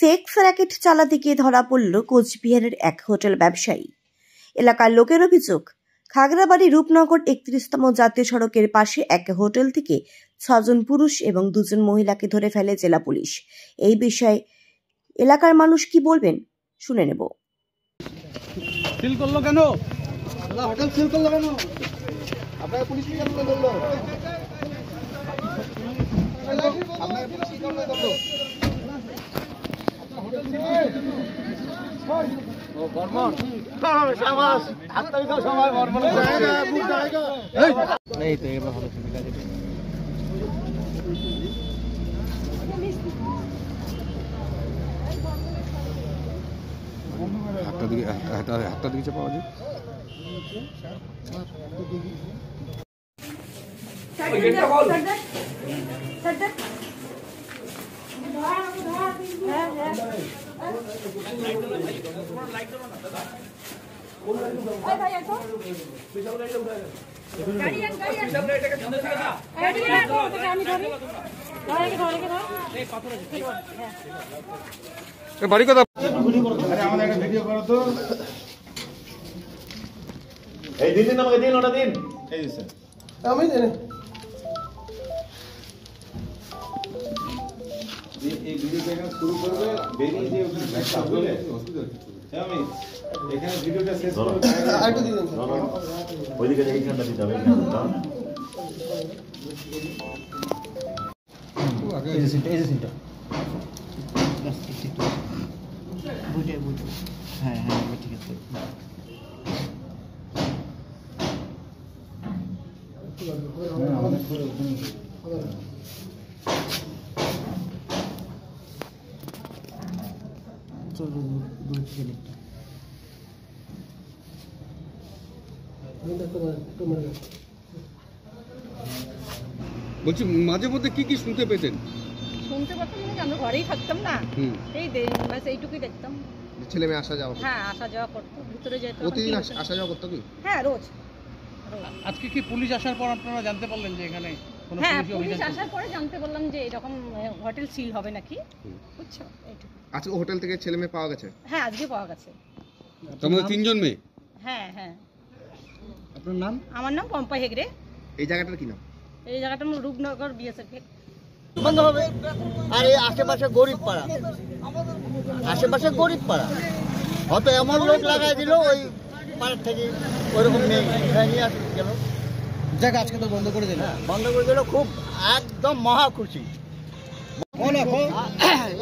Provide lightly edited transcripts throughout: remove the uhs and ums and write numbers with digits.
Sex racket চালাতে গিয়ে ধরা পড়ল কোচবিহারের এক হোটেল ব্যবসায়ী। এলাকার লোকের অভিযোগ, খাগড়াবাড়ি রূপনগর ৩১তম জাতীয় সড়কের পাশে এক হোটেল থেকে ৬ জন পুরুষ এবং ২ জন মহিলাকে ধরে ফেলে জেলা পুলিশ। এই বিষয়ে এলাকার মানুষ কি বলবেন শুনে নেব। সিল করলো কেন? হোটেল সিল করলো কেন? আপনারা পুলিশ কি করলো? আপনারা পুলিশ কি করলো? ও বর্মন শাবাশ, হাতটা দাও সবাই বর্মন জায়গা বুক জায়গা এই তো এবার ভালো সুবিধা দিবে। হাতটা দিকে পাওয়া যায়। বাড়ি কথা আমাদের একটা ভিডিও করো তো। এই দিন আমাকে দিন, ওটা দিন। এই স্যার আমি জানি এই ভিডিওটা এখানে শুরু করবে, বেরিয়ে যে ব্যাকটা বলে হসপিটাল আমি এখানে ভিডিওটা শেষ করব। আরেকটু দিন ওইদিকে এইখানটা দিতে হবে। এই যে সিনটা বুঝে হ্যাঁ ঠিক আছে। বলছি মাঝে মধ্যে কি শুনতে পেতেন? শুনতে পারতাম না, আমরা ঘরেই থাকতাম না, এই বাস এইটুকুই দেখতাম। ছেলে মেয়ে আসা যাওয়া? হ্যাঁ আসা যাওয়া করতো, ভিতরে যেত। প্রতিদিন আসা যাওয়া করতো কি? হ্যাঁ রোজ। আজকে কি পুলিশ আসার পর আপনারা জানতে পারলেন যে এখানে কোনো পুলিশ আসার পরে জানতে পারলাম যে এরকম হোটেল সিল হবে নাকি, বুঝছো? এইটুকু। আজকে হোটেল থেকে ছেলে মেয়ে পাওয়া গেছে? হ্যাঁ আজকে পাওয়া গেছে। তোমাদের 3 জন মেয়ে? হ্যাঁ। আপনার নাম? আমার নাম পম্পা হেগড়ে। এই জায়গাটার কি নাম? এই জায়গাটার নাম রূপনগর বিএসএফ বন্ধ হবে। আর এই আশেপাশে গরিব পাড়া, হয়তো এমন লোক লাগাই দিল ওই পাড়ার থেকে ওইরকম মেয়ে নিয়ে আসে গেল। জায়গা আজকে তো বন্ধ করে দিল। বন্ধ করে দিল, খুব একদম মহা খুশি।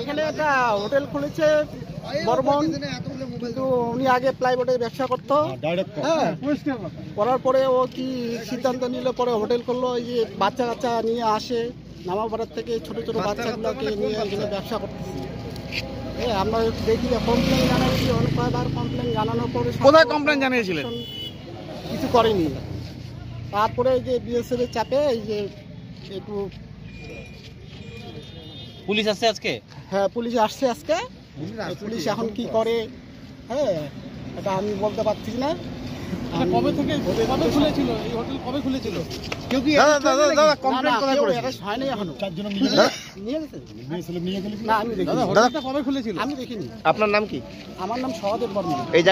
এখানে একটা হোটেল খুলেছে বর্মন, কিন্তু উনি আগে প্লাইবোর্ডের ব্যবসা করতো। হ্যাঁ, করার পরে ও কি সিদ্ধান্ত নিল, পরে হোটেল করলো। এই যে বাচ্চা কাচ্চা নিয়ে আসে নামাপাড়ার থেকে, ছোট ছোট বাচ্চাগুলোকে নিয়ে এখানে ব্যবসা করতেছে। হ্যাঁ, আমরা দেখি কমপ্লেন জানাচ্ছি, অনেকবার কমপ্লেন জানানোর পরে কোথায় কমপ্লেন জানিয়েছিলেন? কিছু করেনি। তারপরে এই যে বিএসএফ এর চাপে এই যে একটু পুলিশ আসছে আজকে? হ্যাঁ পুলিশ আসছে আজকে। পুলিশ এখন কি করে হ্যাঁ এটা আমি বলতে পারছি না। কবে খুলেছিল এই হোটেল? কবে খুলেছিল? কেউ কি দাদা কমপ্লেন কোথায় করেছে? এটা হয়নি এখনো। চারজন নিয়ে গেছে না, আমি দেখিনি। হোটেলটা কবে খুলেছিল? আমি দেখিনি। আপনার নাম কি? আমার নাম সহদেব বর্মন। এই